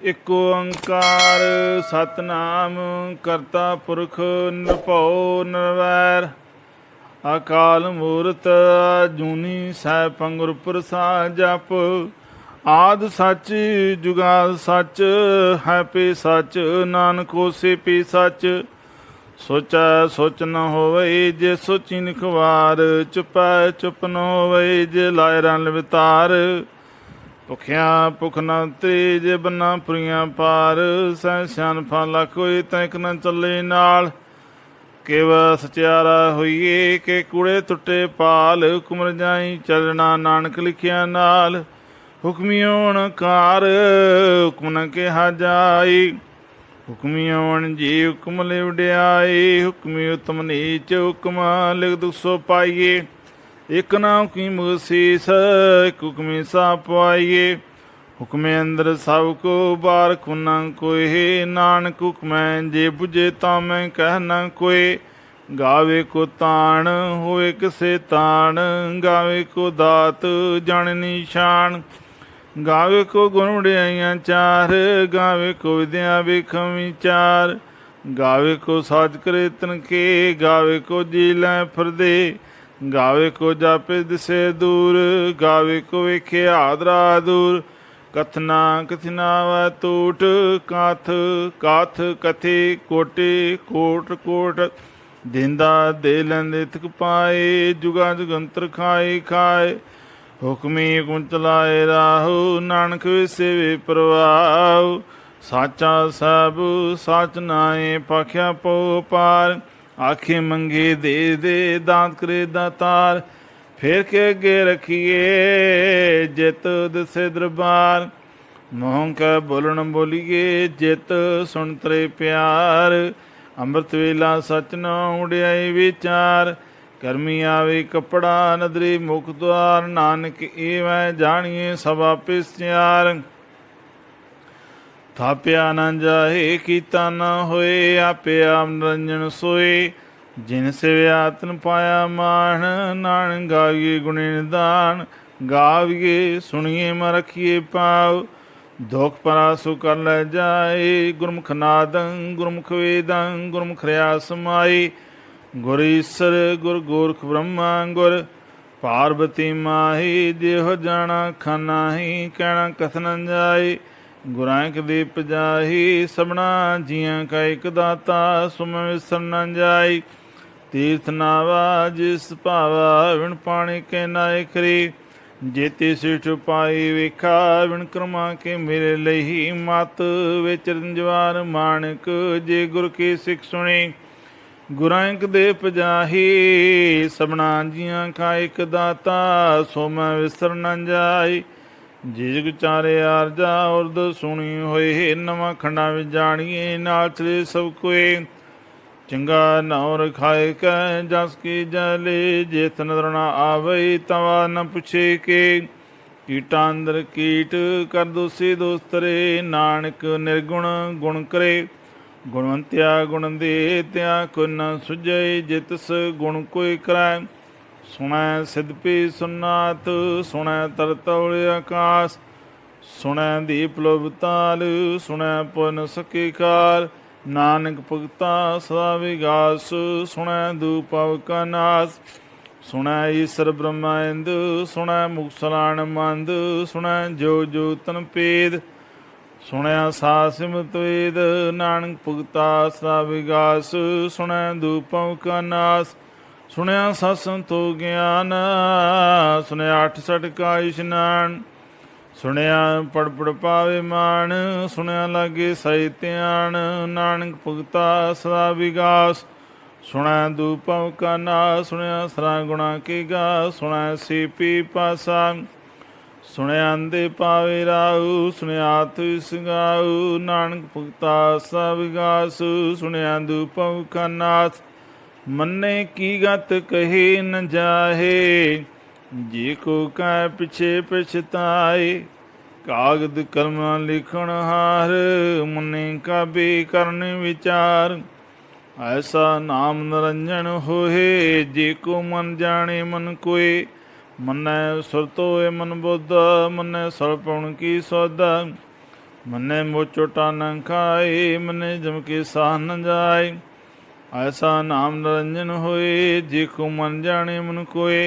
ਇਕ ਓੰਕਾਰ ਸਤਨਾਮ ਕਰਤਾ ਪੁਰਖ ਨਿਰਭਉ ਨਿਰਵੈਰ ਅਕਾਲ ਮੂਰਤ ਜੂਨੀ ਸੈਭੰ ਗੁਰ ਪ੍ਰਸਾਦਿ ਜਪ ਆਦਿ ਸੱਚ ਜੁਗਾਦਿ ਸੱਚ ਹੈ ਭੀ ਸੱਚ ਨਾਨਕ ਹੋਸੀ ਭੀ ਸੱਚ ਸੋਚੈ ਸੋਚ ਨ ਹੋਵਈ ਜੇ ਸੋਚੀ ਨਿਖਵਾਰ ਚੁਪੈ ਚੁਪ ਨ ਹੋਵਈ ਜੇ ਲਾਇ ਰਨ ਵਿਤਾਰ ਭੁਖਿਆ ਭੁਖ ਨ ਉਤਰੀ ਜੇ ਬੰਨਾ ਪੁਰੀਆਂ ਪਾਰ ਸਹਿ ਸਿਆਣਪਾ ਲੱਖ ਹੋਈ ਤਾਂ ਇੱਕ ਨ ਚੱਲੇ ਨਾਲ ਕੇਵ ਸਚਿਆਰਾ ਹੋਈਏ ਕਿ ਕੂੜੇ ਟੁੱਟੇ ਪਾਲ ਹੁਕਮ ਰਜਾਈ ਚੱਲਣਾ ਨਾਨਕ ਲਿਖਿਆ ਨਾਲ ਹੁਕਮੀ ਓਣਕਾਰ ਹੁਕਮ ਨ ਕਿਹਾ ਜਾਈ ਹੁਕਮੀ ਓਣ ਜੀ ਹੁਕਮ ਲੈ ਵਡਿਆਈ ਹੁਕਮੀ ਉਤਮ ਨੀਚ ਹੁਕਮ ਲਿਖ ਦੁਖ ਸੋ ਪਾਈਏ ਇੱਕ ਨਾਮ ਕੀ ਮੁਸੀਸ ਇੱਕ ਹੁਕਮੀ ਸਾ ਪਵਾਈਏ ਹੁਕਮੇ ਅੰਦਰ ਸਭ ਕੋ ਬਾਰਕ ਨਾ ਕੋਈ ਨਾਨਕ ਹੁਕਮੈ ਜੇ ਬੁਝੇ ਤਾਂ ਮੈਂ ਕਹਿ ਨਾ ਕੋਈ ਗਾਵੇ ਕੋ ਤਾਣ ਹੋਵੇ ਕਿਸੇ ਤਾਣ ਗਾਵੇ ਕੋ ਦਾਤ ਜਾਣ ਨਿਸ਼ਾਨ ਗਾਵੇ ਕੋ ਗੁਣ ਵਡਿਆਈਆਂ ਚਾਰ ਗਾਵੇ ਕੋ ਵਿਦਿਆ ਵੇਖਮ ਵਿਚਾਰ ਗਾਵੇ ਕੋ ਸਾਜ ਕਰੇ ਤਨਕੇ ਗਾਵੇ ਕੋ ਜੀ ਲੈ ਫਿਰਦੇ ਗਾਵੇ ਕੋ ਜਾਪੇ ਦਿਸੇ ਦੂਰ ਗਾਵੇ ਕੋ ਵੇਖੇ ਆਦਰਾ ਦੂਰ ਕਥਨਾ ਕਥਨਾ ਵੈ ਟੂਟ ਕਾਥ ਕਾਥ ਕਥੇ ਕੋਟੇ ਕੋਟ ਕੋਟ ਦਿੰਦਾ ਦੇ ਲੈਂਦੇ ਥਕ ਪਾਏ ਜੁਗਾ ਜੁਗੰਤਰ ਖਾਏ ਖਾਏ ਹੁਕਮੀ ਹੁਕਮ ਚਲਾਏ ਰਾਹੂ ਨਾਨਕ ਸੇਵੇ ਪ੍ਰਵਾਹ ਸਾਚਾ ਸਭ ਸਚ ਨਾਏ ਪਾਖਿਆ ਪੋ ਪਾਰ ਆਖੇ ਮੰਗੇ ਦੇ ਦੇ ਦਾਤ ਕਰੇ ਦਾਤਾਰ ਫੇਰ ਕੇ ਅੱਗੇ ਰੱਖੀਏ ਜਿਤ ਦਿਸੇ ਦਰਬਾਰ ਮੋਹ ਕੈ ਬੋਲਣ ਬੋਲੀਏ ਜਿਤ ਸੁਣ ਤਰੇ ਪਿਆਰ ਅੰਮ੍ਰਿਤ ਵੇਲਾ ਸਚ ਨ ਉਡਿਆਈ ਵਿਚਾਰ ਕਰਮੀ ਆਵੇ ਕਪੜਾ ਨਦਰੀ ਮੁਖ ਦੁਆਰ ਨਾਨਕ ਏਵੈ ਜਾਣੀਏ ਸਭ ਆਪਿਸ ਤਿਆਰ ਥਾਪਿਆ ਨ ਜਾਏ ਕੀਤਾ ਨ ਹੋਏ ਆਪੇ ਆਪ ਨਿਰੰਜਨ ਸੋਏ ਜਿਨ ਸਿਵਿਆ ਤਨ ਪਾਇਆ ਮਾਣ ਨਾਨਕ ਗਾਵੀਏ ਗੁਣੇ ਨਿਦਾਨ ਗਾਵੀਏ ਸੁਣੀਏ ਮ ਰਖੀਏ ਪਾਉ ਦੁਖ ਪਰਾਸੁ ਕਰ ਲੈ ਜਾਏ ਗੁਰਮੁਖ ਨਾਦੰ ਗੁਰਮੁਖ ਵੇਦੰ ਗੁਰਮੁਖ ਰਿਆ ਸਮਾਈ ਗੁਰ ਈਸਰ ਗੁਰ ਗੋਰਖ ਬ੍ਰਹਮਾ ਗੁਰ ਪਾਰਬਤੀ ਮਾਹੀ ਦੇਹ ਜਾਣਾ ਖਾਨਾਹੀ ਕਹਿਣਾ ਕਥਨ ਜਾਏ ਗੁਰਾਂ ਕ ਦੀਪ ਜਾਹੀ ਸਭਨਾ ਜੀਆਂ ਕਾ ਇਕ ਦਾਤਾ ਸੁਮ ਵਿਸਰ ਨ ਜਾਈ ਤੀਰਥ ਨਾਵਾ ਜਿਸ ਭਾਵਾ ਵਿਣ ਪਾਣੀ ਕੇ ਨਾਇ ਕਰੀ ਜੇਤੀ ਸਿਠ ਪਾਈ ਵੇਖਾ ਵਿਣ ਕਰਮਾ ਕੇ ਮੇਰੇ ਲਈ ਮਤ ਵਿੱਚ ਰੰਜਵਾਰ ਮਾਣਕ ਜੇ ਗੁਰ ਕੀ ਸਿੱਖ ਸੁਣੀ ਗੁਰਾਂ ਕ ਦੇ ਪਜਾਹੀ ਸਭਨਾ ਜੀਆਂ ਕਾ ਇਕ ਦਾਤਾ ਸੋ ਮੈਂ ਵਿਸਰ ਨ ਜਾਈ ਜਿਗ ਚਾਰੇ ਆਰਜਾ ਉਰਦ ਸੁਣੀ ਹੋਏ ਨਵਾਂ ਖੰਡਾਂ ਵਿੱਚ ਜਾਣੀਏ ਨਾਲ ਚਲੇ ਸਭ ਕੋਏ ਚੰਗਾ ਨਾਉ ਰਖਾਏ ਕੈ ਜਸ ਕੀ ਜਲੇ ਜੇਤ ਨਦਰ ਨਾ ਆਵਈ ਤਵਾ ਨ ਪੁੱਛੇ ਕੇ ਕੀਟਾਂ ਅੰਦਰ ਕੀਟ ਕਰ ਦੋਸੀ ਦੋਸਤਰੇ ਨਾਨਕ ਨਿਰਗੁਣ ਗੁਣ ਕਰੇ ਗੁਣਵੰਤਿਆ ਗੁਣ ਦੇ ਤਿਆ ਕੋ ਨ ਸੁਝੈ ਜਿਤਸ ਗੁਣ ਕੋਈ ਕਰੈ ਸੁਣੈ ਸਿਧ ਪੀ ਸੁਨਾਤ ਸੁਣੈ ਤਰਤੌਲ ਆਕਾਸ ਸੁਣੈ ਦੀਪ ਲੋਭ ਤਾਲ ਸੁਣੈ ਪੁਨ ਸਕੀ ਕਾਲ ਨਾਨਕ ਭਗਤਾ ਸਦਾ ਵਿਗਾਸ ਸੁਣੈ ਦੂਪਵ ਕਾ ਨਾਸ ਸੁਣੈ ਈਸਰ ਬ੍ਰਹਮਾਇੰਦ ਸੁਣੈ ਮੁਕਸਲਾਣ ਮੰਦ ਸੁਣੈ ਜੋ ਜੋ ਤਨ ਭੇਦ ਸੁਣਿਆ ਸਾ ਸਿਮਤ ਵੇਦ ਨਾਨਕ ਭਗਤਾ ਸਦਾ ਵਿਗਾਸ ਸੁਣੈ ਦੂਪਵ ਕਾ ਨਾਸ ਸੁਣਿਆ ਸਤ ਸੰਤੋ ਗਿਆਨ ਸੁਣਿਆ 68 ਕਾ ਇਸ਼ਨਾਨ ਸੁਣਿਆ ਪੜ ਪੜ ਪਾਵੇ ਮਾਣ ਸੁਣਿਆ ਲਾਗੇ ਸਹਿ ਧਿਆਨ ਨਾਨਕ ਭਗਤਾ ਸਦਾ ਵਿਗਾਸ ਸੁਣਿਆ ਦੂਪਵ ਕਾ ਨਾਸ ਸੁਣਿਆ ਸਰਾ ਗੁਣਾ ਕੀ ਗਾ ਸੁਣਿਆ ਸੀਪੀ ਪਾਸਾ ਸੁਣਿਆ ਅੰਦੇ ਪਾਵੇ ਰਾਉ ਸੁਣਿਆ ਹੱਥ ਵਿਸਗਾਉ ਨਾਨਕ ਭਗਤਾ ਸਦਾ ਵਿਗਾਸ ਸੁਣਿਆ ਦੂਪਵ ਕਾ ਨਾਸ ਮੰਨੇ ਕੀ ਗਤ ਕਹੀ ਨ ਜਾਹੇ ਜੀ ਕੋ ਕੈ ਪਿਛੇ ਪਛਤਾਏ ਕਾਗਦ ਕਲਮਾਂ ਲਿਖਣ ਹਾਰ ਮੰਨੇ ਕਾਬੇ ਕਰਨ ਵਿਚਾਰ ਐਸਾ ਨਾਮ ਨਿਰੰਜਨ ਹੋਏ ਜੇ ਕੋ ਮਨ ਜਾਣੇ ਮਨ ਕੋਏ ਮੰਨੈ ਸੁਰਤ ਹੋਏ ਮਨ ਬੁੱਧ ਮੰਨੈ ਸਰਪਣ ਕੀ ਸੌਦਾ मन्ने मोचोटा न खाए, मन्ने जम के साह न जाए। ऐसा नाम निरंजन होए, जेको मन जाने मन कोय।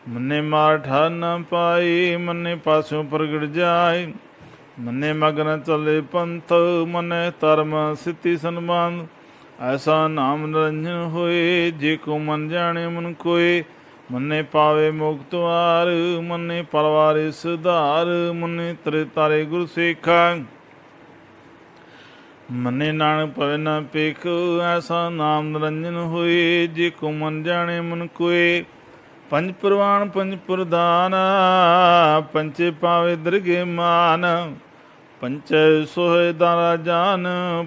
मन्ने मार ठार न पाए, मन्ने पासों प्रगट जाए। मन्ने मगन चले पंथ, मन्ने धर्म सिद्धि संबंध। ऐसा नाम निरंजन होए, जेको मन जाने मन कोय। मन्ने पावे मुक्त वार, मन्ने परवारे सुधार। मन्ने तरे तारे गुरु सेखा, मन्ने नानक पवे न पेख। ऐसा नाम निरंजन होए, जेको मन जाने मन कोय। पंच प्रवान पंच प्रधान, पंचे पावे दरगे मान। पंच सोहे दारा जान,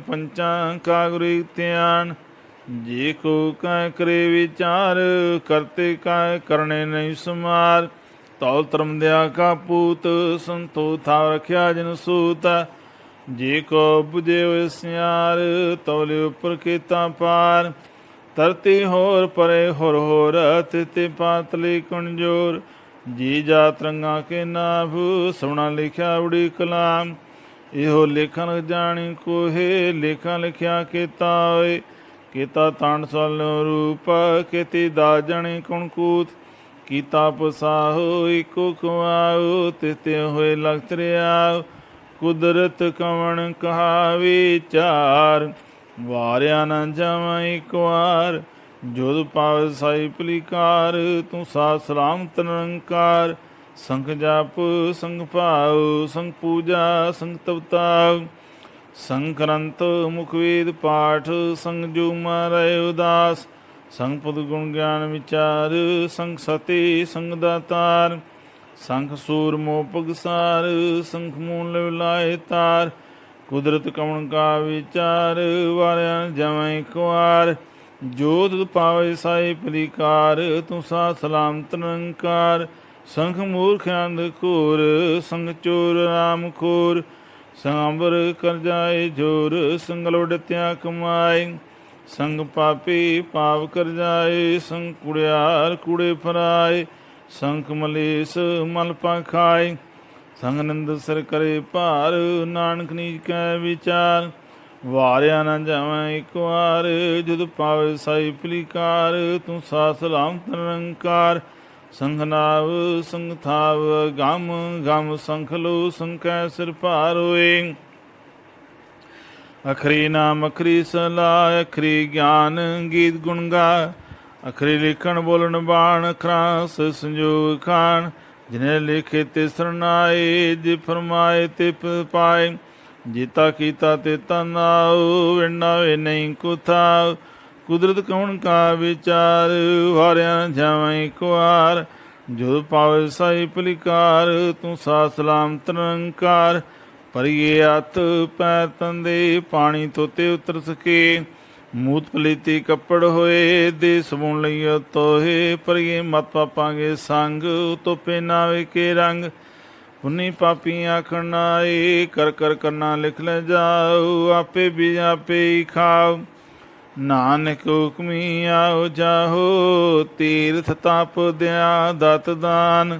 पंचा का गुरु ध्यान। जे को कह करे विचार, करते कह करने नहीं सुमार। तौल धर्म दया का पूत, संतो था रखिया जिन सूत। जे को बुझे होशियार, तौले उपर केता पार। धरती होर परे होर होर, तिते पातली कणजोर। जी जा तरंगा के नाभ, सोना लिखिया उड़ी कलाम। इहो लेखन जानी कोहे, लेखा लिखिया केता होए। केता तांड सालो रूप, केती दा जानी कणकूत। कीता पसाहो इको खुआओ, तिते होए लख त्रियाओ। कुदरत कवण कहा विचार, वारिया न जावा एक वार। जोध पावे साई पलिकार, तू सा सलामत निरंकार। संख जाप संख भाव, संख पूजा संख तवताव। संख रंत मुखवेद पाठ, संग जो मारे उदास। संग पद गुण ज्ञान विचार, संग सती संग दातार। संख सूर मोह पगसार, संख मूल लाए तार। कुदरत कवण का विचार, वारिया जमै कुआर। जोध पावे साई पलिकार, तू सा सलामत निरंकार। संख मूर्ख अंध घोर, संग चोर राम खोर। संग अंबर कर जाए जोर, संग लौटत्या कमाए। संग पापी पाप कर जाए, संग कुड़ियार कूड़े फराए। संख मलेस मल पाखाए, संग नंद सिर करे भार। नानक नीच कै विचार, वारिया न जावा एक वार। जुद पावे साई पलिकार, तू सा सलामत निरंकार। संख नाव संख थाव गम, गम संख लो संकै सिर भार होए। अखरी नाम अखरी सलाह, अखरी ज्ञान गीत गुण गा। अखरी लिखण बोलन बाण, अखरां से संजोग खान। जिन्हें लिखे ते सरनाए, जे फरमाए ते पाए। जीता कीता तेता नाओ, विना वे नहीं कुथाओ। कुदरत कौन का विचार, वारिया जावा एक वार। जो पावे साई पलिकार, तू सा सलामत निरंकार। परिए हथ पैर तंदे, पानी तोते उतर सके। मूत पलीती कपड़ होए, दे सबून लईयो तोहे। परिए मत पापांगे संग, तोपे नावे के रंग। पुन्नी पापी आखण आए, कर कर करना लिख ले जाओ। आपे भी आपे ही खाओ, नानक हुक्मी आओ जाहो। तीर्थ ताप दया दत दान,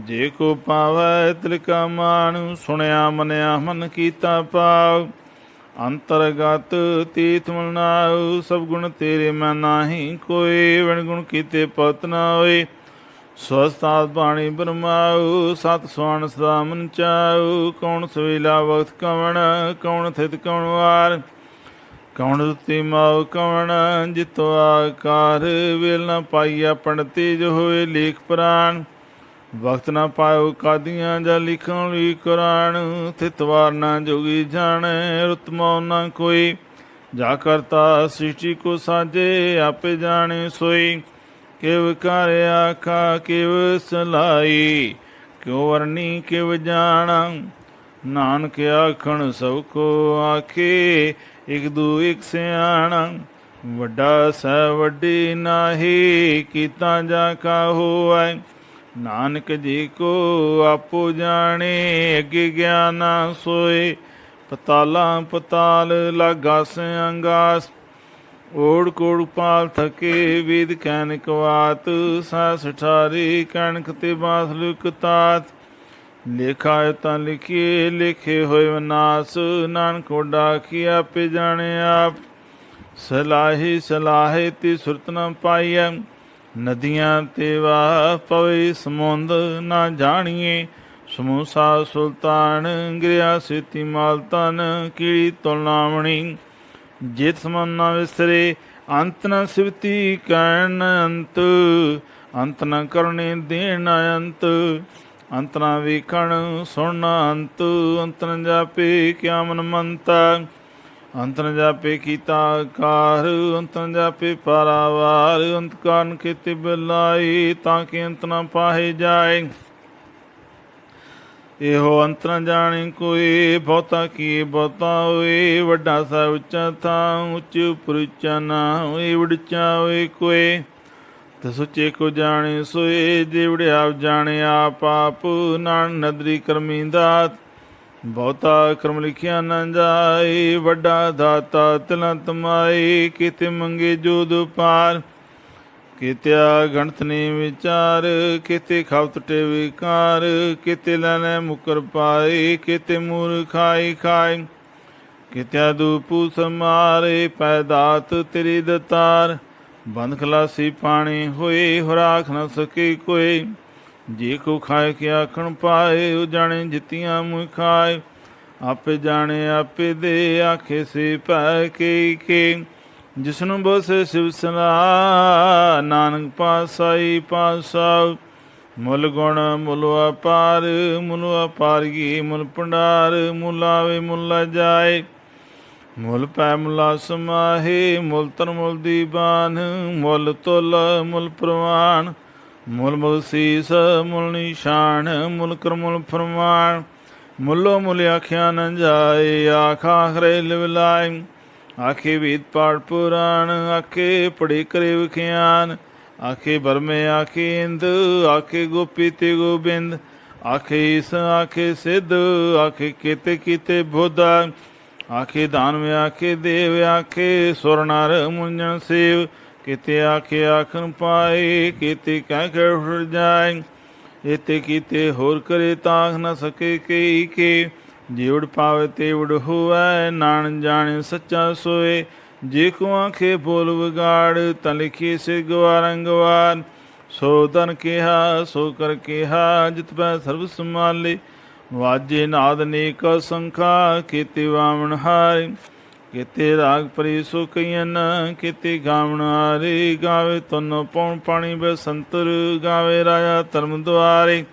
जे को पावै तिलका मान। सुनिया मनिया मन कीता पाव, अंतरगत तीर्थ मनाओ। सब गुण तेरे मैं नाही कोई, विण गुण कीते पत न होए। स्वस्थात बाणी बरमाओ, सत सुवर्ण सदा मन चाओ। कौन सवेला वक्त कवण, कौन थित कौन वार। कौन दुती माओ कवण, जितो आकार। वेल न पाइया पंडती, जो होए लेख पुराण। वक्त न पायो कादियाँ, जा लिखण ली कुरान। थितवार न जोगी जाने, रुतमो न कोई। जा करता सृष्टि को साजे, आपे जाने सोई। किव कर आखा किव सलाई, क्यों वरनी किव जाना। नानक आखण सब को आखे, एक दू एक सियाणा। वड्डा सै वड्डी नाही, कीता जा का होवै। नानक जी को आपो जाने, अगे ज्ञाना सोए। पताला पताल लागा से अंगास, ओढ़ कोड़ पाल थके। वेद कैनिक वात, सास ठारी कणक ते बास लुक तात। ਲੇਖਾ ਤਾਂ ਲਿਖੀਏ ਲਿਖੇ ਹੋਏ ਵਿਨਾਸ਼, ਨਾਨਕ ਵੱਡਾ ਕੀ ਆਪੇ ਜਾਣੇ ਆਪ। ਸਲਾਹੀ ਸਲਾਹੇ ਤੀ ਸੁਰਤ ਨ ਪਾਈਐ, ਨਦੀਆਂ ਤੇ ਵਾਹ ਪਵੇ ਸਮੁੰਦ ਨਾ ਜਾਣੀਏ। ਸਮੂਸਾ ਸੁਲਤਾਨ ਗਿਰਿਆ ਸੇਤੀ ਮਾਲ ਤਨ, ਕੀੜੀ ਤੁਲਨਾਵਣੀ ਜਿਤ ਸਮਨ ਨਾ ਵਿਸਰੇ। ਅੰਤ ਨ ਸਿਵਤੀ ਕਹਿਣ ਅੰਤ, ਅੰਤ ਨ ਕਰਨੇ ਦੇਣ ਅੰਤ। ਅੰਤ ਨ ਵੇਖਣ ਸੁਣਨਾ ਅੰਤ, ਅੰਤ ਨ ਜਾਪੇ ਕਿਆ ਮਨ ਮੰਤਾ। ਅੰਤ ਨ ਜਾਪੇ ਕੀਤਾ ਕਾਰ, ਅੰਤ ਨ ਜਾਪੇ ਪਾਰਾਵਾਰ। ਅੰਤ ਕਾਰਨ ਕੀਤੇ ਬਿਲਾਈ, ਤਾਂ ਕਿ ਅੰਤ ਨ ਪਾਹੇ ਜਾਏ। ਇਹੋ ਅੰਤ ਨ ਜਾਣੇ ਕੋਈ, ਬਹੁਤਾ ਕੀ ਬਹੁਤਾ ਹੋਏ। ਵੱਡਾ ਸਾ ਉੱਚਾ ਥਾਂ, ਉੱਚ ਉਪਰ ਉੱਚਾ ਨਾ ਹੋਏ। ਵਡਚਾ ਹੋਏ ਕੋਏ ਤੇ ਸੁੱਚੇ ਕੋ ਜਾਣੇ ਸੋਏ। ਜੇ ਵਡਿਆਪ ਜਾਣੇ ਆਪ ਆਪ, ਨਾਨਕ ਨਦਰੀ ਕਰਮੀ ਦਾਤ। ਬਹੁਤਾ ਕਰਮ ਲਿਖਿਆ ਨਾ ਜਾਏ, ਵੱਡਾ ਦਾਤਾ ਤਿਲਾਂ ਤਮਾਏ। ਕਿਤੇ ਮੰਗੇ ਜੋਦ ਪਾਰ, ਕਿਤਿਆ ਗਣਤ ਨੇ ਵਿਚਾਰ। ਕਿਤੇ ਖਾਵ ਟੁੱਟੇ ਵਿਕਾਰ, ਕਿਤੇ ਲੈਣੇ ਮੁਕਰ ਪਾਏ। ਕਿਤੇ ਮੂਰ ਖਾਈ ਖਾਏ, ਕਿਤਿਆ ਦੂਪੂ ਸਮਾਰੇ। ਪੈਦਾਤ ਤੇਰੀ ਦਤਾਰ, ਬੰਦ ਖਲਾਸੀ ਪਾਣੀ ਹੋਏ। ਹੁਰਾਖ ਨਾ ਸਕੇ ਕੋਏ, ਜੇ ਕੋ ਖਾਏ ਕਿ ਆਖਣ ਪਾਏ। ਉਹ ਜਾਣੇ ਜਿੱਤੀਆਂ ਮੂੰਹ ਖਾਏ, ਆਪੇ ਜਾਣੇ ਆਪੇ ਦੇ। ਆਖੇ ਸੇ ਪੈ ਕੇ ਜਿਸਨੂੰ ਬਸੇ ਸਿਵ ਸਲਾਹ। ਨਾਨਕ ਪਾਸਾਈ ਪਾਸਾ, ਮੁੱਲ ਗੁਣ ਮੁੱਲ ਅਪਾਰ। ਮੁੱਲ ਅਪਾਰਗੀ ਮੁੱਲ ਭੰਡਾਰ, ਮੁੱਲ ਆਵੇ ਮੁੱਲ ਜਾਏ। ਮੁੱਲ ਪੈ ਮੁੱਲਾ ਸਮਾਹੇ, ਮੁੱਲ ਤਨ ਮੁੱਲ ਦੀਵਾਨ। ਮੁੱਲ ਤੁਲ ਮੁੱਲ ਪ੍ਰਵਾਨ, ਮੁੱਲ ਮੁੱਲ ਸੀਸ ਮੁੱਲ ਨਿਸ਼ਾਨ। ਮੁੱਲ ਕਰ ਮੁੱਲ ਫਰਮਾਨ, ਮੁੱਲੋ ਮੁੱਲ ਆਖਿਆ ਨ ਜਾਏ। ਆਖਾ ਖਰੇ ਲਿਵਲਾਏ, ਆਖੇ ਵੇਦ ਪਾਠ ਪੁਰਾਣ। ਆਖੇ ਪੜੇ ਕਰੇ ਵਿਖਿਆਨ, ਆਖੇ ਬਰਮੇ ਆਖੇ ਇੰਦ। ਆਖੇ ਗੋਪੀ ਤੇ ਗੋਬਿੰਦ, ਆਖੇ ਈਸ ਆਖੇ ਸਿੱਧ। ਆਖੇ ਕੀਤੇ ਕੀਤੇ ਬੁੱਧ, ਆਖੇ ਦਾਨਵ ਆਖੇ ਦੇਵ। ਆਖੇ ਸੁਰ ਨਰ ਮੁੰਜਨ ਸੇਵ, ਕਿਤੇ ਆਖੇ ਆਖਣ ਪਾਏ। ਕਿਤੇ ਕਹਿ ਕੇ ਉਠ ਜਾਏ, ਇਤੇ ਕੀਤੇ ਹੋਰ ਕਰੇ ਤਾਖ ਨ ਸਕੇ ਕਈ ਕੇ। ਜੇ ਉਡ ਪਾਵੇ ਤੇ ਉਡ ਹੋਵੈ, ਨਾਨਕ ਜਾਣੇ ਸੱਚਾ ਸੋਏ। ਜੇ ਕੋ ਆਖੇ ਬੋਲ ਵਿਗਾੜ, ਤਾਂ ਲਿਖੀ ਸੇ ਗਵਾਰੰ ਗਵਾਰ। ਸੋ ਤਨ ਕਿਹਾ ਸੋ ਕਰ ਕਿਹਾ, ਜਿਤ ਪੈ ਸਰਬ ਸੰਭਾਲੇ। ਵਾਜੇ ਨਾਦ ਨੇਕ ਸੰਖਾ, ਕੀਤੇ ਵਾਮਣ ਹਾਰੇ। ਕੀਤੇ ਰਾਗ ਪਰੀ ਸੋ ਕਈਨ, ਕੀਤੇ ਗਾਵਣ ਹਾਰੇ। ਗਾਵੇ ਤੁਨ ਪਉਣ ਪਾਣੀ ਬਸੰਤਰ, ਗਾਵੇ ਰਾਜਾ ਧਰਮ ਦੁਆਰੇ।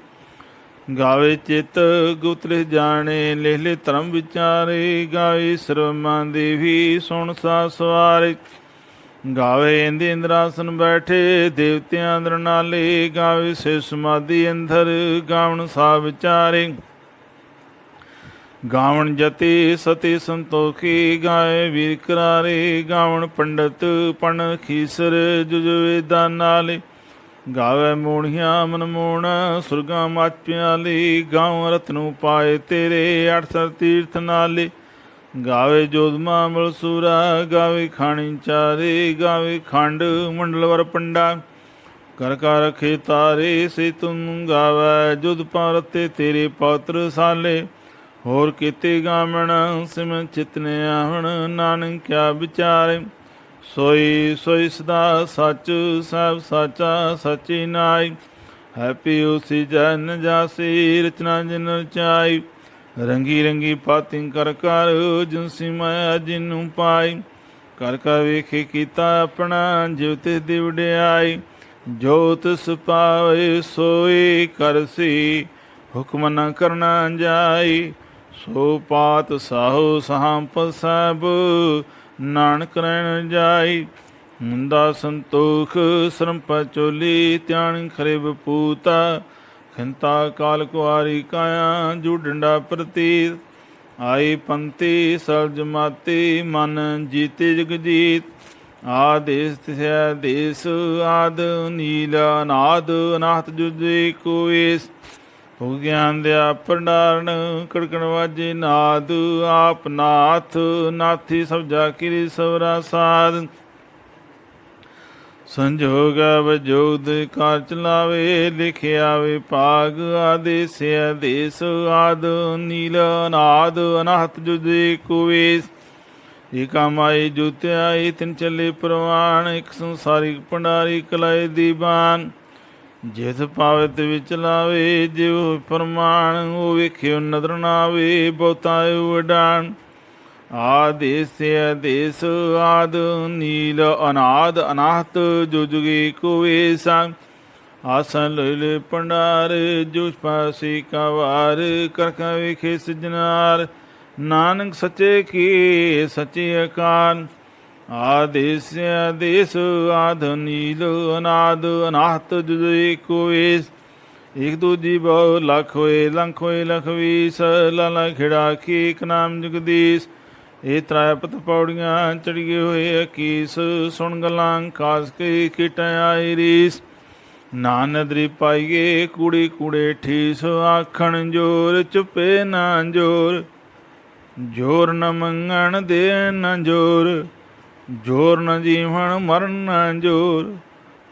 ਗਾਵੇ ਚਿਤ ਗੁਪਤ ਜਾਣੇ, ਲਿਖ ਲੈ ਧਰਮ ਵਿਚਾਰੇ। ਗਾਵੇ ਸਰਵਮਾਂ ਦੇਵੀ ਸੁਣ ਸਾ ਸਵਾਰੇ। ਗਾਵੇ ਇੰਦ ਇੰਦਰਾਸਨ ਬੈਠੇ, ਦੇਵਤਿਆਂ ਅੰਦਰ ਨਾਲੇ। ਗਾਵੇ ਸੇ ਸਮਾਧੀ ਅੰਦਰ, ਗਾਵਣ ਸਾ ਵਿਚਾਰੇ। ਗਾਵਣ ਜਤੀ ਸਤੀ ਸੰਤੋਖੀ, ਗਾਏ ਵੀਰ ਕਰਾਰੇ। ਗਾਵਣ ਪੰਡਤ ਪਣ ਖੀਸਰ, ਜੁਜ ਵੇਦਾਂ ਨਾਲੇ। ਗਾਵੇ ਮੋਣੀਆਂ ਮਨ ਮੋਣ, ਸੁਰਗਾਂ ਮਚ ਪਿਆਲੀ। ਗਾਉ ਰਤਨੂ ਪਾਏ ਤੇਰੇ, 8 ਤੀਰਥ ਨਾਲੇ। ਗਾਵੇ ਜੋਧਮਾ ਮਲਸੂਰਾ, ਗਾਵੇ ਖਾਣੀ ਚਾਰੇ। ਗਾਵੇ ਖੰਡ ਮੰਡਲ ਵਰ ਪੰਡਾ, ਕਰ ਕਰ ਰਖੇ ਤਾਰੇ। ਸੇ ਤੁਮ ਗਾਵੇ ਜੁਧ ਪਾਰਤੇ, ਤੇਰੇ ਪੌਤਰ ਸਾਲੇ। ਹੋਰ ਕੀਤੇ ਗਾਵਣ ਸਿਮਨ ਚਿਤਨੇ ਆਵਣ, ਨਾਨਕ ਕਿਆ ਵਿਚਾਰੇ। ਸੋਈ ਸੋਈ ਸਦਾ ਸੱਚ, ਸਭ ਸਾਚਾ ਸਚੀ ਨਾਈ। ਹੈ ਪਿਉ ਸੀ ਜਨ ਜਾਸੀ, ਰਚਨਾ ਜਿਨ ਰਚਾਈ। ਰੰਗੀ ਰੰਗੀ ਪਾਤੀ ਕਰ ਕਰ, ਜਿਨਸੀ ਮਾਇਆ ਜਿਨੂੰ ਪਾਈ। ਕਰ ਕਰ ਵੇਖੇ ਕੀਤਾ ਆਪਣਾ, ਜਿਵ ਤਿਸ ਦੀ ਵਡਿਆਈ। ਜੋ ਤਿਸ ਪਾਵੇ ਸੋਈ ਕਰਸੀ, ਹੁਕਮ ਨ ਕਰਨਾ ਜਾਈ। ਸੋ ਪਾਤ ਸਾਹੋ ਸਾਂਪ ਸਭ, ਨਾਨਕ ਰਹਿਣ ਜਾਈ। ਮੁੰਦਾ ਸੰਤੋਖ ਸਰਮ ਪਚੋਲੀ, ਧਿਆਨ ਖਰੇ ਬਪੂਤਾ। ਖਿੰਤਾ ਕਾਲ ਕੁਆਰੀ ਕਾਇਆ, ਜੂ ਡੰਡਾ ਪ੍ਰਤੀਤ। ਆਈ ਪੰਤੀ ਸਲਜ ਮਾਤੀ, ਮਨ ਜੀਤੇ ਜਗ ਜੀਤ। ਆਦੇਸ ਤਿਸੈ ਦੇਸ, ਆਦ ਨੀਲ ਅਨਾਦ। ਅਨਾਹਤ ਜੁਜੇ ਕੋਇਸ, ਹੋ ਗਿਆਨ ਦਿਆ ਭੰਡਾਰਨ। ਕੜਕਣ ਵਾਜੇ ਨਾਦ, ਆਪ ਨਾਥ। ਨਾਥੀ ਸਭ ਜਾ ਕਿਰੀ ਸਵਰਾ ਸਾਧ। ਸੰਜੋਗ ਵਜੋਗ ਦੇ ਕਾਰ ਚਲਾਵੇ, ਲਿਖਿਆ ਵਿਭਾਗ ਆਦੇਸ ਆਦੇਸ ਆਦ ਨੀਲ ਅਨਾਦ ਅਨਾਹਤ ਜੁਦੇ ਕੁਵੇਸ। ਏਕਾ ਮਾਈ ਜੁਤਿਆਈ ਤਿਨ ਚੱਲੇ ਪ੍ਰਵਾਨ, ਇੱਕ ਸੰਸਾਰਿਕ ਭੰਡਾਰੀ ਕਲਾਏ ਦੀਵਾਨ। ਜਿਸ ਪਾਵਤ ਵਿੱਚ ਲਾਵੇ ਜਿਉ ਪ੍ਰਮਾਣ, ਉਹ ਵੇਖਿਓ ਨਦਰ ਨਾਵੇ ਬਹੁਤਾ ਉਡਾਨ। ਆਦੇਸ ਆਦੇਸ ਆਦ ਨੀਲ ਅਨਾਦ ਅਨਾਹਤ ਜੋ ਜੁਗੇ ਕੁਵੇਸਾ। ਆਸਨ ਲੋਇਲੇ ਭੰਡਾਰ ਜੋ ਪਾਸੀ ਕਾ ਵਾਰ, ਕਰਖਾ ਵੇਖੇ ਸਜਨਾਰ ਨਾਨਕ ਸੱਚੇ ਕੀ ਸੱਚੇ ਅਕਾਲ। ਆਦੇਸ ਆਦੇਸ ਆਦ ਨੀਲ ਅਨਾਦ ਅਨਾਹਤ ਜੁਦੇ ਕੁਵੇਸ। ਇੱਕ ਦੂਜੀ ਬਹੁ ਲੱਖ ਹੋਏ ਲੰਖ ਹੋਏ ਲਖ ਵੀਸ, ਲਾਲਾ ਖਿੜਾ ਕੀ ਇੱਕ ਨਾਮ ਜਗਦੀਸ਼। ਇਹ ਤ੍ਰੈਪਤ ਪੌੜੀਆਂ ਚੜ੍ਹੇ ਹੋਏ ਅਕੀਸ, ਸੁਣ ਗੱਲਾਂ ਖਾਸ ਕੇ ਕੀਟਾਂ ਆਈ ਰੀਸ। ਨਾਨਦਰੀ ਪਾਈਏ ਕੂੜੇ ਕੂੜੇ ਠੀਸ, ਆਖਣ ਜੋਰ ਚੁੱਪੇ ਨਾ ਜੋਰ। ਜੋਰ ਨ ਮੰਗਣ ਦੇ ਨ ਜੋਰ, ਜੋਰ ਨ ਜੀਵਨ ਮਰਨ ਨ ਜੋਰ।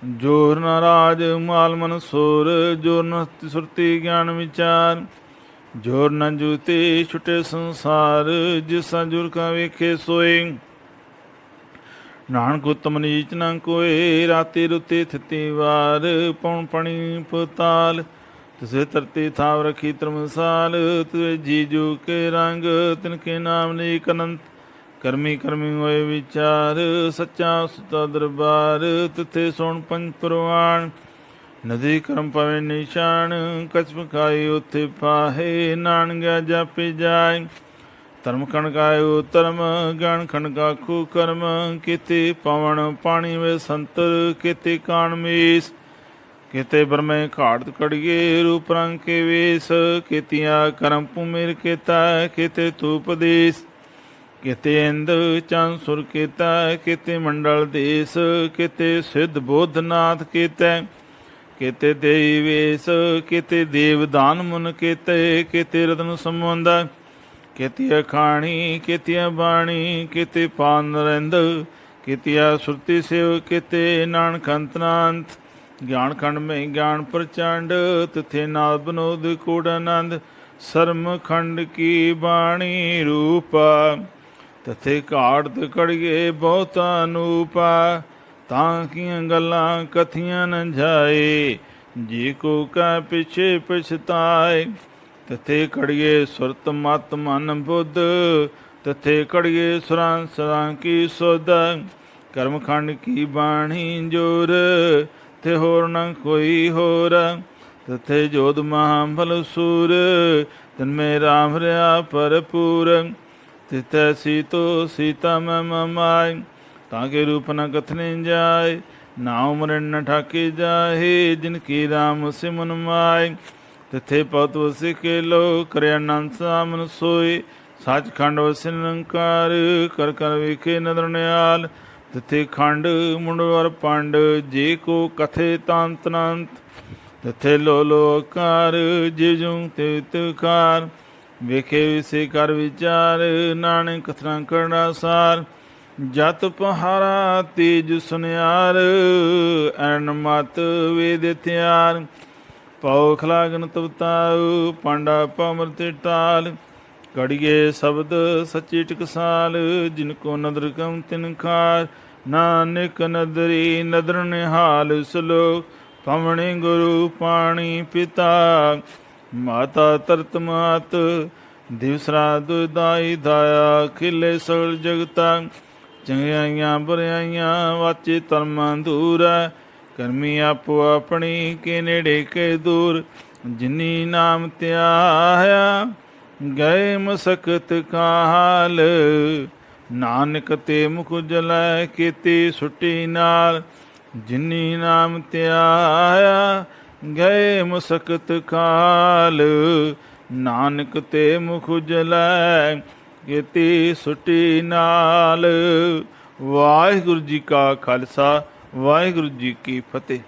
ਜੋਰ ਨ ਰਾਜ ਮਾਲ ਮਨ ਸੋਰ, ਜੋਰ ਨ ਸੁਰਤੀ ਗਿਆਨ ਵਿਚਾਰ। ਜੋਰ ਨ ਜੂਤੇ ਛੁਟੇ ਸੰਸਾਰ, ਜਿਸਾ ਜੁਰ ਕਾ ਵੇਖੇ ਸੋਏ। ਨਾਨਕ ਉਤਮ ਨੀਚ ਨ ਕੋਏ, ਰਾਤੀ ਰੁੱਤੇ ਥਿਤੀ ਵਾਰ। ਪਉਣ ਪਣੀ ਪਤਾਲ ਤਿਸੇ ਧਰਤੀ ਥਾਵ ਰਖੀ ਧਰਮਸਾਲ। ਤੁਏ ਜੀ ਜੂ ਕੇ ਰੰਗ ਤਿਨਕੇ ਨਾਮ ਨੇਕ ਅਨੰਤ। ਕਰਮੀ ਕਰਮੀ ਹੋਏ ਵਿਚਾਰ, ਸੱਚਾ ਸੁਤਾ ਦਰਬਾਰ। ਤਿੱਥੇ ਸੁਣ ਪੰਜ ਪ੍ਰਵਾਨ, ਨਦੀ ਕਰਮ ਪਵੇ ਨਿਸ਼ਾਨ। ਕਛ ਪਕਾਈ ਉੱਥੇ ਪਾਹੇ, ਨਾਨਕ ਜਾਪੇ ਜਾਏ। ਧਰਮ ਖਣਕਾਇਓ ਧਰਮ, ਗਿਆਨ ਖਣਕਾਖੂ ਕਰਮ। ਕਿਤੇ ਪਵਨ ਪਾਣੀ ਵੇ ਸੰਤਰ, ਕਿਤੇ ਕਾਣ ਮੀਸ। ਕਿਤੇ ਬਰਮੇ ਘਾਟ ਕੜੀਏ, ਰੂਪ ਰੰਗ ਕੇ ਵੇਸ। ਕਿਤਿਆ ਕਰਮ ਭੂਮਿਰ ਕੀਤਾ, ਕਿਤੇ ਤੂਪਦੇਸ। ਕਿਤੇ ਇੰਦ ਚੰਦ ਸੁਰ ਕੀਤਾ, ਕਿਤੇ ਮੰਡਲ ਦੇਸ। ਕਿਤੇ ਸਿੱਧ ਬੋਧਨਾਥ ਕੀਤੈ, ਕਿਤੇ ਦੇਈ ਵੇਸ। ਕਿਤੇ ਦੇਵ ਦਾਨ ਮੁਨ ਕੀਤੇ, ਕਿਤੇ ਰਤਨ ਸੰਬੰਧ। ਕਿਤੇ ਅਖਾਣੀ ਕਿਤੇ ਬਾਣੀ, ਕਿਤੇ ਪਾਨ ਨਰਿੰਦ। ਕਿਤੇ ਸੁਰਤੀ ਸੇਵ, ਕਿਤੇ ਨਾਨਕ ਅੰਤਨਾੰਤ। ਗਿਆਨ ਖੰਡ ਮੈਂ ਗਿਆਨ ਪ੍ਰਚੰਡ, ਤਿਥੇ ਨਾਲ ਬਨੋਦ ਕੂੜ ਆਨੰਦ। ਸਰਮ ਖੰਡ ਕੀ ਬਾਣੀ ਰੂਪਾ, ਤਥੇ ਘਾੜਤ ਕੜੀਏ ਬਹੁਤਾ ਅਨੂਪਾ। ਤਾਂ ਕੀਆਂ ਗੱਲਾਂ ਕਥੀਆਂ ਨ ਜਾਏ, ਜੀ ਕੋ ਕੈ ਪਿਛੇ ਪਛਤਾਏ। ਤਥੇ ਕੜੀਏ ਸੁਰਤ ਮਤ ਮਨ ਬੁੱਧ, ਤਥੇ ਕੜੀਏ ਸੁਰਾਂ ਸਰਾਂ ਕੀ ਸੁਧ। ਕਰਮ ਖੰਡ ਕੀ ਬਾਣੀ ਜੋਰ, ਤੇ ਹੋਰ ਨ ਕੋਈ ਹੋਰ। ਤਥੇ ਜੋਧ ਮਹਾਬਲ ਸੂਰ, ਤਨ ਮੇ ਰਾਮ ਰਿਆ ਭਰਪੂਰ। ਤਿਤੈ ਸੀਤੋ ਸੀਤਾ ਮੈਂ ਮਮਾਇ, ਤਾਂ ਕੇ ਰੂਪ ਨ ਕਥਨੇ ਜਾਏ। ਨਾ ਉਮਰ ਨ ਠਾਕੇ ਜਾਹੇ, ਜਿਨ ਕੀ ਰਾਮ ਸਿਮਨ ਮਾਏ। ਤਿਥੇ ਪਤ ਵਸਿ ਕੇ ਲੋ, ਕਰਿ ਆਨੰਦ ਸਾਮਨ ਸੋਏ। ਸੱਚਖੰਡ ਵਸਿ ਨਿਰੰਕਾਰ, ਕਰ ਕਰ ਵੇਖੇ ਨਦਰ ਨਿਆਲ। ਤਿਥੇ ਖੰਡ ਮੁੰਡਵਰ ਪੰਡ, ਜੇ ਕੋ ਕਥੇ ਤੰਤ ਅਨੰਤ। ਤਿਥੇ ਲੋ ਲੋਕਾਰ, ਜਿਵ ਜੁ ਤਿਵ ਤਿਵਕਾਰ। ਵੇਖੇ ਵਿਸੇ ਕਰ ਵਿਚਾਰ, ਨਾਨਕ ਕਥਨਾ ਕਰਨਾ ਸਾਰ। ਜਤ ਪਹਾਰਾ ਤੇਜ ਸੁਨਿਆਰ, ਐਨ ਮਤ ਵੇਦ ਤਿਆਰ। ਪਉ ਖਲਾਗਨ ਤਵਤਾਉ, ਪਾਂਡਾ ਪਮਰਤ ਟਾਲ। ਕੜੀਏ ਸ਼ਬਦ ਸੱਚੀ ਟਕਸਾਲ, ਜਿਨ ਕੋ ਨਦਰ ਕਮ ਤਿਨ ਖਾਰ। ਨਾਨਕ ਨਦਰੀ ਨਦਰ ਨਿਹਾਲ, ਸਲੋਕ ਪਵਣੇ ਗੁਰੂ ਪਾਣੀ ਪਿਤਾ। ਮਾਤਾ ਤਰਤ ਮਾਤ ਦਿਵਸਰਾ ਦੁਦਾਈ ਦਾਇਆ, ਖਿਲੇ ਸਗਲ ਜਗਤਾ। ਚੰਗਿਆਈਆਂ ਬੁਰਿਆਈਆਂ ਵਾਚੇ ਧਰਮਾਂ ਦੂਰ। ਕਰਮੀ ਆਪੋ ਆਪਣੀ ਕੇ ਨੇੜੇ ਕੇ ਦੂਰ। ਜਿਨੀ ਨਾਮ ਧਿਆਇਆ ਗਏ ਮਸਕਤ ਕਾਲ। ਨਾਨਕ ਤੇ ਮੁਖ ਜਲੈ ਕੀਤੀ ਸੁੱਟੀ ਨਾਲ। ਜਿਨੀ ਨਾਮ ਧਿਆਇਆ ਗਏ ਮਸਕਤ ਕਾਲ। ਨਾਨਕ ਤੇ ਮੁਖ ਜਲੈ ਕੀਤੀ ਸੁੱਟੀ ਨਾਲ। ਵਾਹਿਗੁਰੂ ਜੀ ਕਾ ਖਾਲਸਾ, ਵਾਹਿਗੁਰੂ ਜੀ ਕੀ ਫਤਿਹ।